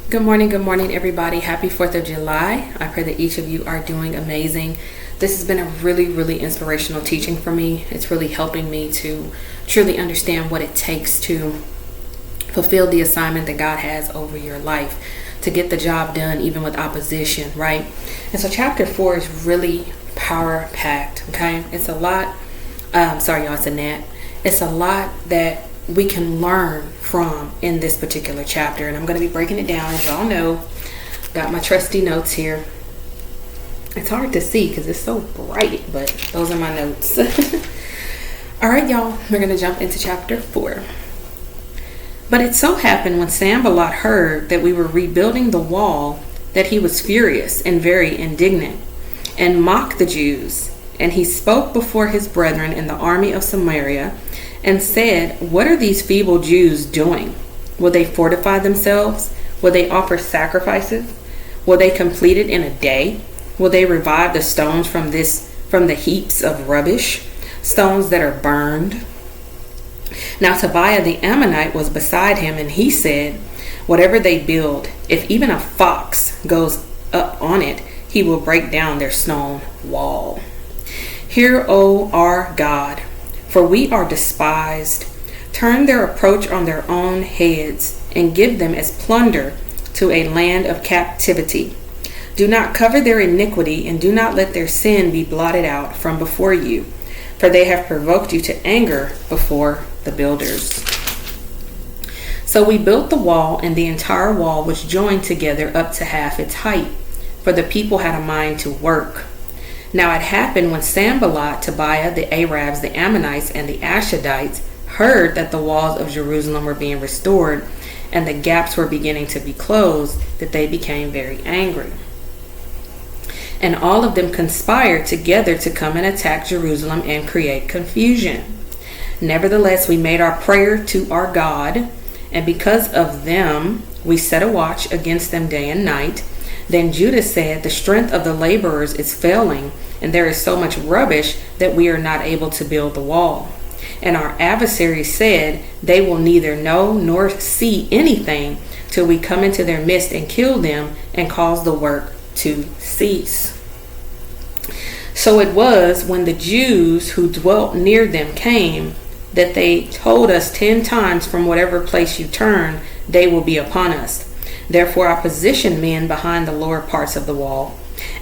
Good morning, everybody. Happy 4th of July. I pray that each of you are doing amazing. This has been a really inspirational teaching for me. It's really helping me to truly understand what it takes to fulfill the assignment that God has over your life, to get the job done even with opposition, right? And so chapter 4 is really power packed, okay? It's a lot, sorry y'all, it's a gnat. It's a lot that we can learn from in this particular chapter, and I'm going to be breaking it down. As y'all know, got my trusty notes here. It's hard to see because it's so bright, but those are my notes. All right, y'all, we're going to jump into chapter 4. But it so happened when Sanballat heard that we were rebuilding the wall that he was furious and very indignant and mocked the Jews. And he spoke before his brethren in the army of Samaria and said, "What are these feeble Jews doing? Will they fortify themselves? Will they offer sacrifices? Will they complete it in a day? Will they revive the stones from the heaps of rubbish, stones that are burned?" Now Tobiah the Ammonite was beside him, and he said, "Whatever they build, if even a fox goes up on it, he will break down their stone wall. Hear, O our God, for we are despised. Turn their approach on their own heads, and give them as plunder to a land of captivity. Do not cover their iniquity, and do not let their sin be blotted out from before you, for they have provoked you to anger before the builders." So we built the wall, and the entire wall was joined together up to half its height, for the people had a mind to work. Now it happened when Sanballat, Tobiah, the Arabs, the Ammonites, and the Ashdodites heard that the walls of Jerusalem were being restored and the gaps were beginning to be closed, that they became very angry. And all of them conspired together to come and attack Jerusalem and create confusion. Nevertheless, we made our prayer to our God, and because of them, we set a watch against them day and night. Then Judah said, "The strength of the laborers is failing, and there is so much rubbish that we are not able to build the wall." And our adversaries said, "They will neither know nor see anything till we come into their midst and kill them and cause the work to cease." So it was when the Jews who dwelt near them came, that they told us 10 times, "From whatever place you turn, they will be upon us." Therefore I positioned men behind the lower parts of the wall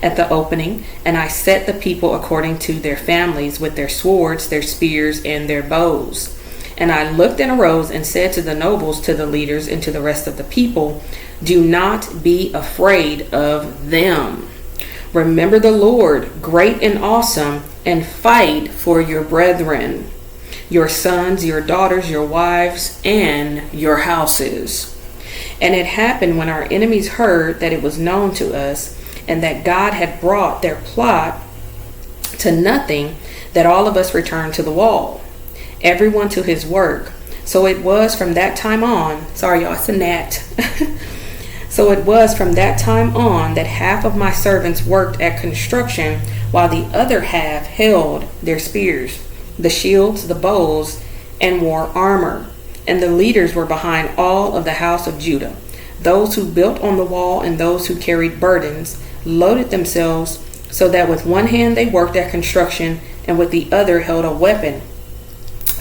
at the opening, and I set the people according to their families with their swords, their spears, and their bows. And I looked and arose and said to the nobles, to the leaders, and to the rest of the people, "Do not be afraid of them. Remember the Lord, great and awesome, and fight for your brethren, your sons, your daughters, your wives, and your houses." And it happened when our enemies heard that it was known to us, and that God had brought their plot to nothing, that all of us returned to the wall, everyone to his work. So it was from that time on, sorry y'all, it's a gnat. So it was from that time on that half of my servants worked at construction, while the other half held their spears, the shields, the bows, and wore armor. And the leaders were behind all of the house of Judah. Those who built on the wall and those who carried burdens loaded themselves, so that with one hand they worked at construction and with the other held a weapon.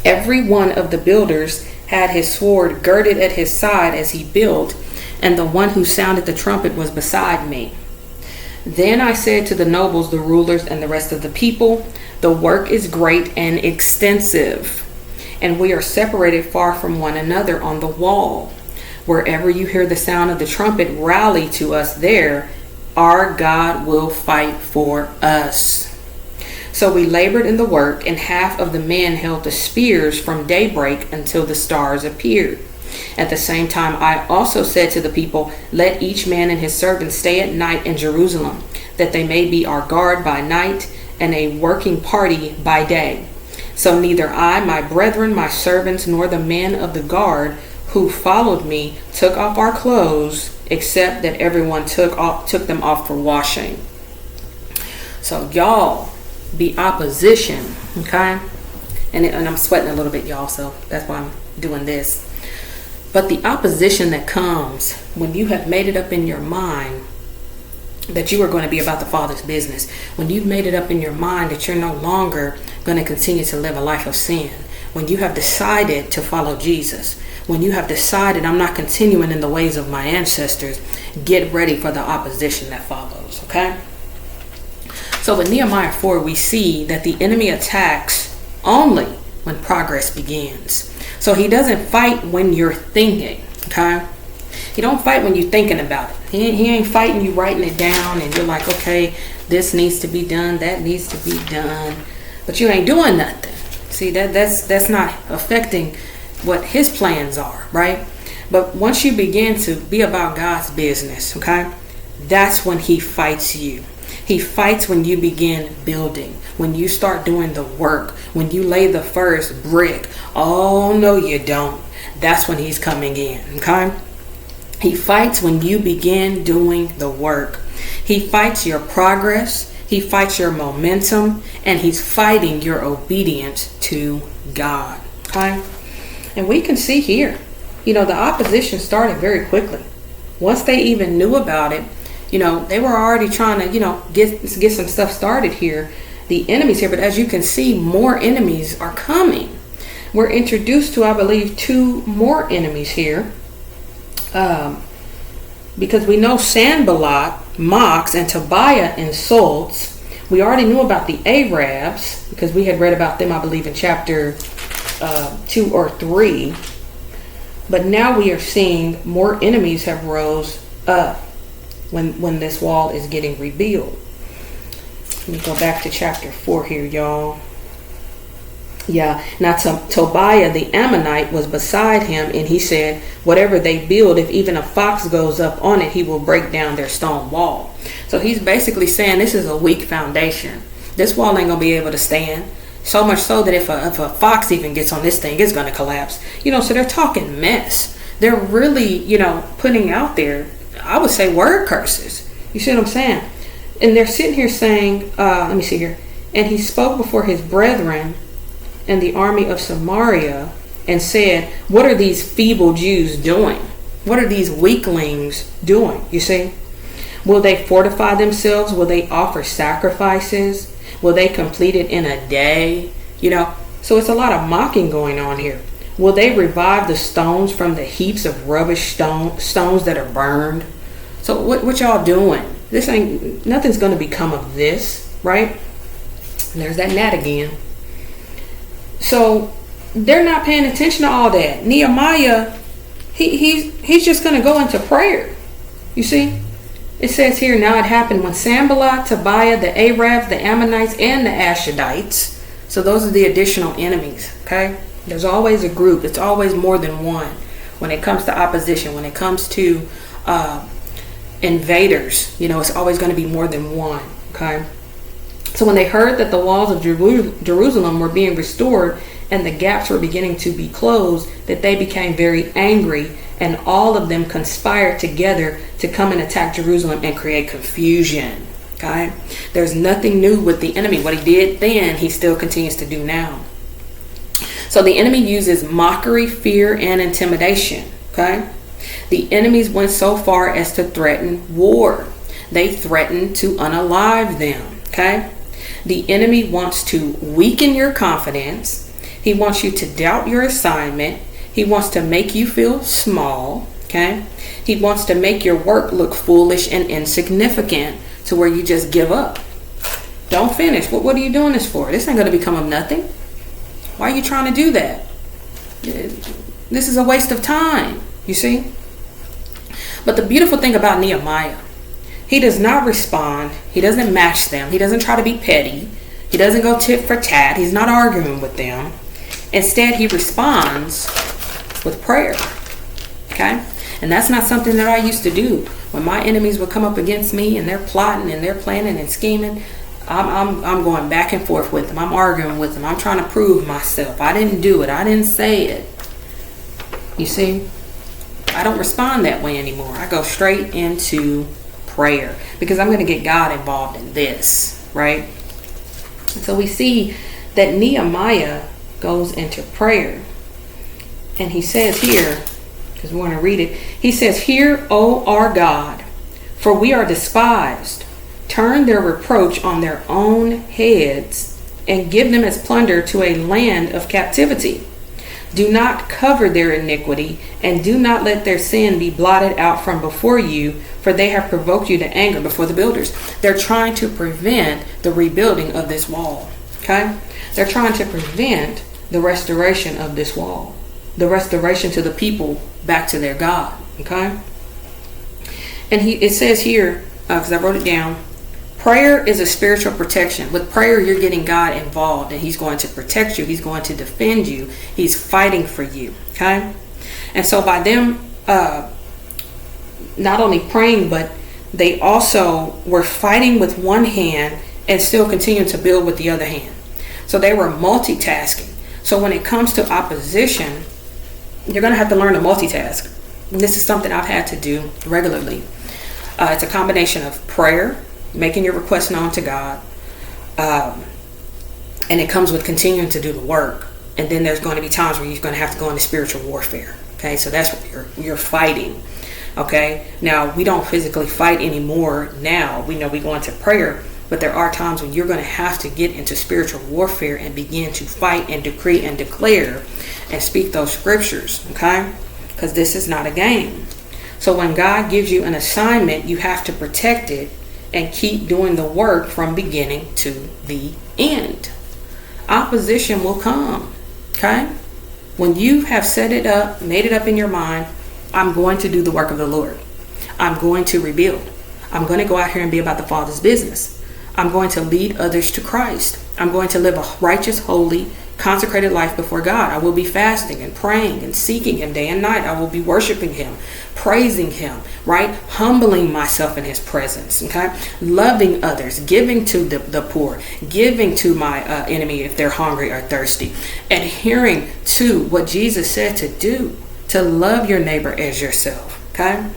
Every one of the builders had his sword girded at his side as he built, and the one who sounded the trumpet was beside me. Then I said to the nobles, the rulers, and the rest of the people, "The work is great and extensive, and we are separated far from one another on the wall. Wherever you hear the sound of the trumpet, rally to us there. Our God will fight for us." So we labored in the work, and half of the men held the spears from daybreak until the stars appeared. At the same time, I also said to the people, "Let each man and his servant stay at night in Jerusalem, that they may be our guard by night and a working party by day." So neither I, my brethren, my servants, nor the men of the guard who followed me took off our clothes, except that everyone took them off for washing. So y'all, be opposition, okay? And I'm sweating a little bit, y'all, so that's why I'm doing this. But the opposition that comes when you have made it up in your mind that you are going to be about the Father's business, when you've made it up in your mind that you're no longer going to continue to live a life of sin, when you have decided to follow Jesus, when you have decided I'm not continuing in the ways of my ancestors, get ready for the opposition that follows, okay? So in Nehemiah 4, we see that the enemy attacks only when progress begins. So he doesn't fight when you're thinking, okay? He don't fight when you're thinking about it. He ain't fighting you writing it down and you're like, okay, this needs to be done, that needs to be done, but you ain't doing nothing. See, that's not affecting what his plans are, right? But once you begin to be about God's business, okay, that's when he fights you. He fights when you begin building, when you start doing the work, when you lay the first brick. Oh, no, you don't. That's when he's coming in, okay? He fights when you begin doing the work. He fights your progress. He fights your momentum. And he's fighting your obedience to God, okay? And we can see here, the opposition started very quickly. Once they even knew about it, they were already trying to, get some stuff started here. The enemies here, but as you can see, more enemies are coming. We're introduced to, I believe, 2 more enemies here. Because we know Sanballat mocks and Tobiah insults. We already knew about the Arabs because we had read about them, I believe, in chapter 2 or 3. But now we are seeing more enemies have rose up when this wall is getting rebuilt. Let me go back to chapter 4 here, y'all. Yeah, now Tobiah the Ammonite was beside him, and he said, whatever they build, if even a fox goes up on it, he will break down their stone wall. So he's basically saying this is a weak foundation. This wall ain't going to be able to stand. So much so that if a fox even gets on this thing, it's going to collapse. So they're talking mess. They're really, putting out there, I would say, word curses. You see what I'm saying? And they're sitting here saying, let me see here. And he spoke before his brethren and the army of Samaria and said, what are these feeble Jews doing? What are these weaklings doing? You see? Will they fortify themselves? Will they offer sacrifices? Will they complete it in a day? So it's a lot of mocking going on here. Will they revive the stones from the heaps of rubbish stones that are burned? So what y'all doing? Nothing's going to become of this, right? And there's that gnat again. So they're not paying attention to all that. Nehemiah, he's just going to go into prayer. You see? It says here, now it happened when Sanballat, Tobiah, the Arabs, the Ammonites, and the Ashdodites. So those are the additional enemies, okay? There's always a group. It's always more than one when it comes to opposition. When it comes to invaders, it's always going to be more than one, okay? So when they heard that the walls of Jerusalem were being restored and the gaps were beginning to be closed, that they became very angry, and all of them conspired together to come and attack Jerusalem and create confusion. Okay? There's nothing new with the enemy. What he did then, he still continues to do now. So the enemy uses mockery, fear, and intimidation. Okay? The enemies went so far as to threaten war. They threatened to unalive them. Okay? The enemy wants to weaken your confidence. He wants you to doubt your assignment. He wants to make you feel small. Okay? He wants to make your work look foolish and insignificant to where you just give up. Don't finish. What are you doing this for? This ain't going to become of nothing. Why are you trying to do that? This is a waste of time. You see? But the beautiful thing about Nehemiah, he does not respond. He doesn't match them. He doesn't try to be petty. He doesn't go tit for tat. He's not arguing with them. Instead, he responds with prayer. Okay? And that's not something that I used to do. When my enemies would come up against me and they're plotting and they're planning and scheming, I'm going back and forth with them. I'm arguing with them. I'm trying to prove myself. I didn't do it. I didn't say it. You see? I don't respond that way anymore. I go straight into prayer because I'm going to get God involved in this, right? So we see that Nehemiah goes into prayer, and he says here, because we want to read it. He says, "Hear, O our God, for we are despised. Turn their reproach on their own heads and give them as plunder to a land of captivity. Do not cover their iniquity, and do not let their sin be blotted out from before you, for they have provoked you to anger before the builders." They're trying to prevent the rebuilding of this wall. Okay? They're trying to prevent the restoration of this wall, the restoration to the people back to their God. Okay? And it says here, because I wrote it down, prayer is a spiritual protection. With prayer, you're getting God involved, and He's going to protect you. He's going to defend you. He's fighting for you. Okay? And so by them not only praying, but they also were fighting with one hand and still continuing to build with the other hand. So they were multitasking. So when it comes to opposition, you're going to have to learn to multitask. And this is something I've had to do regularly. It's a combination of prayer, making your requests known to God, and it comes with continuing to do the work. And then there's going to be times where you're going to have to go into spiritual warfare. Okay, so that's what you're fighting. Okay, now we don't physically fight anymore. Now we know we go into prayer, but there are times when you're going to have to get into spiritual warfare and begin to fight and decree and declare and speak those scriptures. Okay, because this is not a game. So when God gives you an assignment, you have to protect it and keep doing the work from beginning to the end. Opposition will come. Okay, when you have set it up, made it up in your mind, I'm going to do the work of the Lord. I'm going to rebuild. I'm going to go out here and be about the Father's business. I'm going to lead others to Christ. I'm going to live a righteous, holy, consecrated life before God. I will be fasting and praying and seeking Him day and night. I will be worshiping Him, praising Him, right? Humbling myself in His presence, okay? Loving others, giving to the poor, giving to my enemy if they're hungry or thirsty, adhering to what Jesus said to do, to love your neighbor as yourself, okay?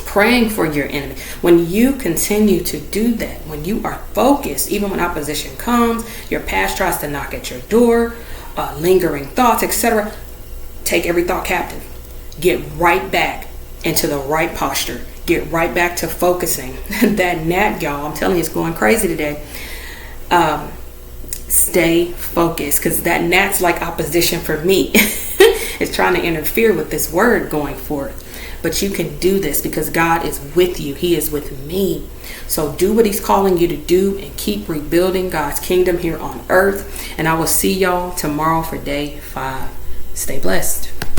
Praying for your enemy. When you continue to do that, when you are focused, even when opposition comes, your past tries to knock at your door, lingering thoughts, etc., take every thought captive. Get right back into the right posture. Get right back to focusing. That gnat, y'all, I'm telling you, it's going crazy today. Stay focused, because that gnat's like opposition for me. It's trying to interfere with this word going forth. But you can do this because God is with you. He is with me. So do what He's calling you to do and keep rebuilding God's kingdom here on earth. And I will see y'all tomorrow for day 5. Stay blessed.